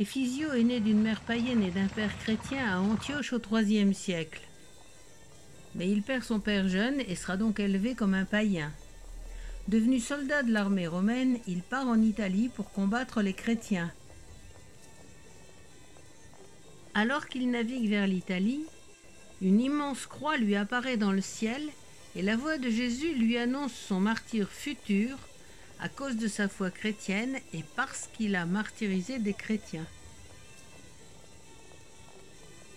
Éphysio est né d'une mère païenne et d'un père chrétien à Antioche au IIIe siècle. Mais il perd son père jeune et sera donc élevé comme un païen. Devenu soldat de l'armée romaine, il part en Italie pour combattre les chrétiens. Alors qu'il navigue vers l'Italie, une immense croix lui apparaît dans le ciel et la voix de Jésus lui annonce son martyre futur à cause de sa foi chrétienne et parce qu'il a martyrisé des chrétiens.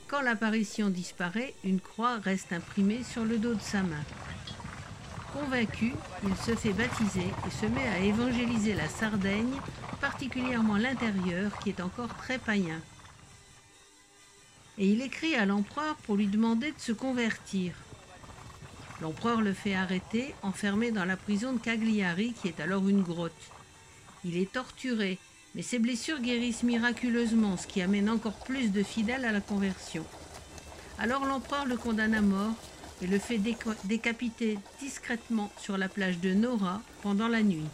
Quand l'apparition disparaît, une croix reste imprimée sur le dos de sa main. Convaincu, il se fait baptiser et se met à évangéliser la Sardaigne, particulièrement l'intérieur qui est encore très païen. Et il écrit à l'empereur pour lui demander de se convertir. L'empereur le fait arrêter, enfermé dans la prison de Cagliari, qui est alors une grotte. Il est torturé, mais ses blessures guérissent miraculeusement, ce qui amène encore plus de fidèles à la conversion. Alors l'empereur le condamne à mort et le fait décapiter discrètement sur la plage de Nora pendant la nuit.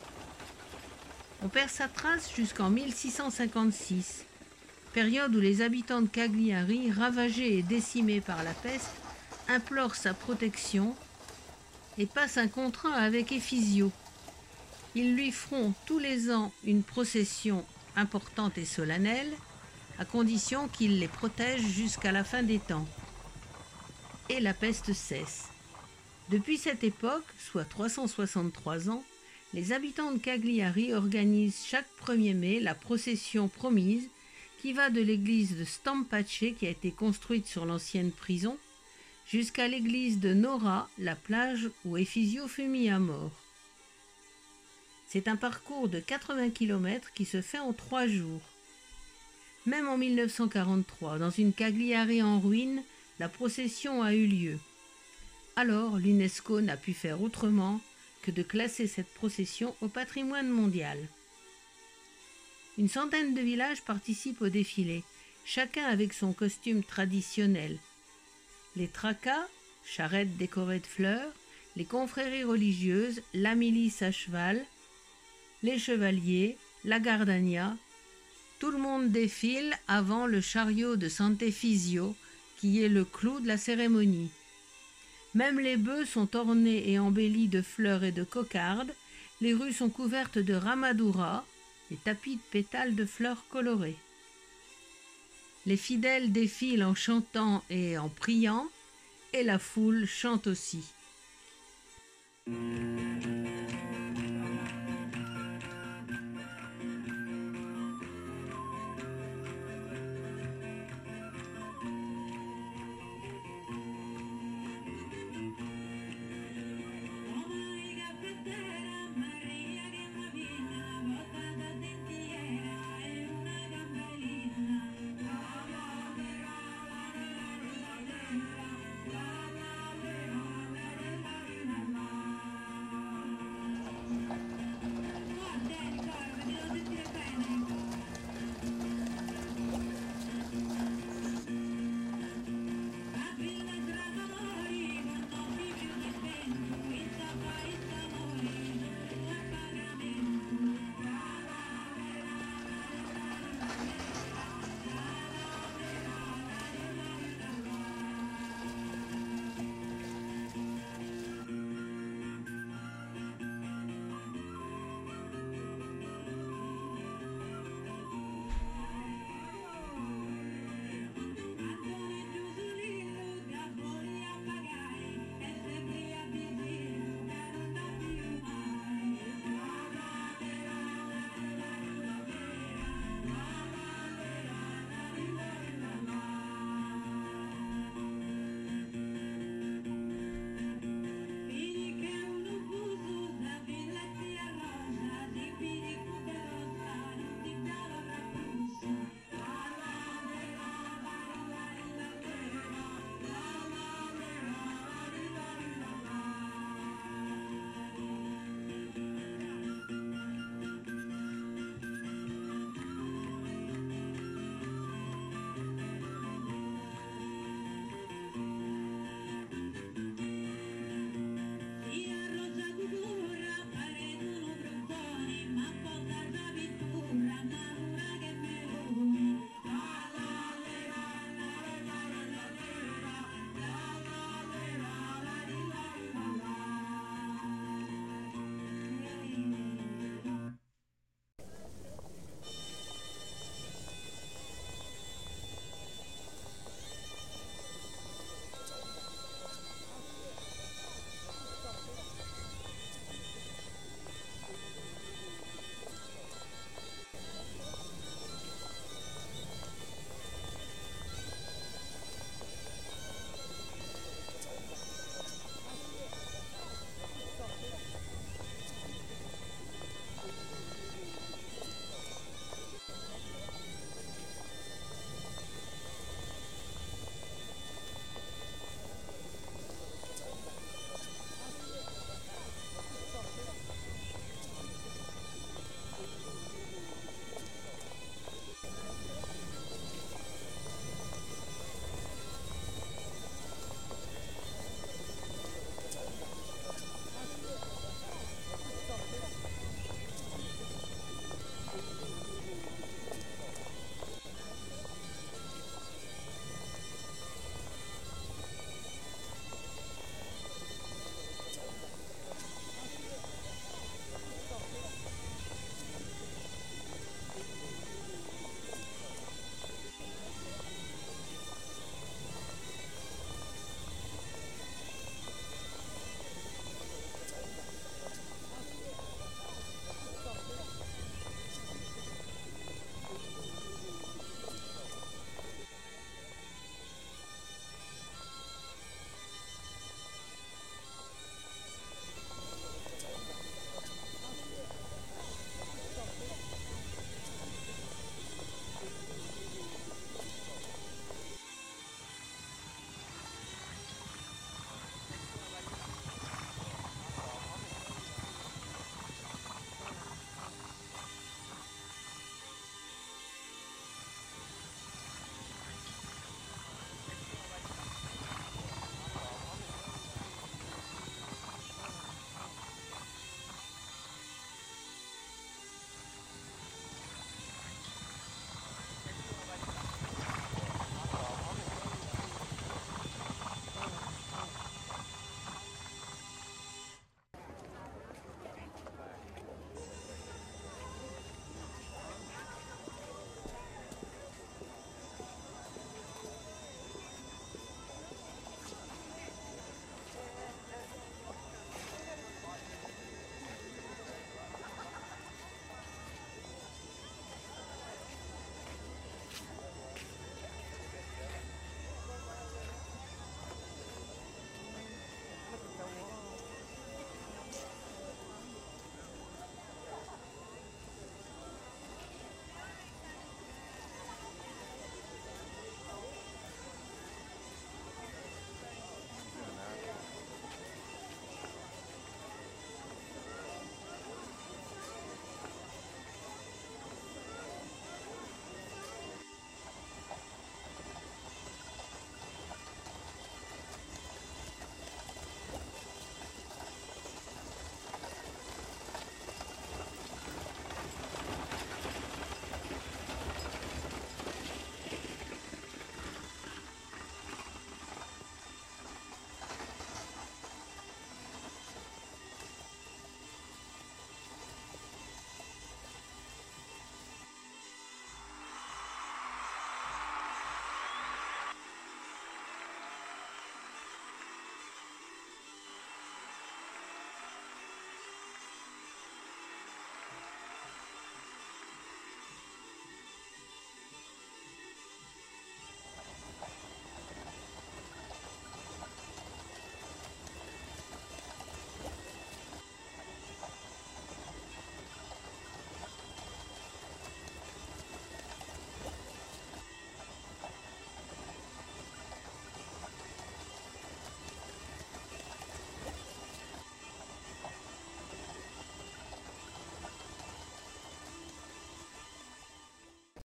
On perd sa trace jusqu'en 1656, période où les habitants de Cagliari, ravagés et décimés par la peste, implorent sa protection et passent un contrat avec Éphysio. Ils lui feront tous les ans une procession importante et solennelle, à condition qu'il les protège jusqu'à la fin des temps. Et la peste cesse. Depuis cette époque, soit 363 ans, les habitants de Cagliari organisent chaque 1er mai la procession promise qui va de l'église de Stampace, qui a été construite sur l'ancienne prison, jusqu'à l'église de Nora, la plage où Éphysio fut mis à mort. C'est un parcours de 80 km qui se fait en 3 jours. Même en 1943, dans une Cagliari en ruine, la procession a eu lieu. Alors, l'UNESCO n'a pu faire autrement que de classer cette procession au patrimoine mondial. Une centaine de villages participent au défilé, chacun avec son costume traditionnel. Les tracas, charrettes décorées de fleurs, les confréries religieuses, la milice à cheval, les chevaliers, la gardania, tout le monde défile avant le chariot de Sant'Efisio, qui est le clou de la cérémonie. Même les bœufs sont ornés et embellis de fleurs et de cocardes, les rues sont couvertes de ramadoura, des tapis de pétales de fleurs colorées. Les fidèles défilent en chantant et en priant, et la foule chante aussi.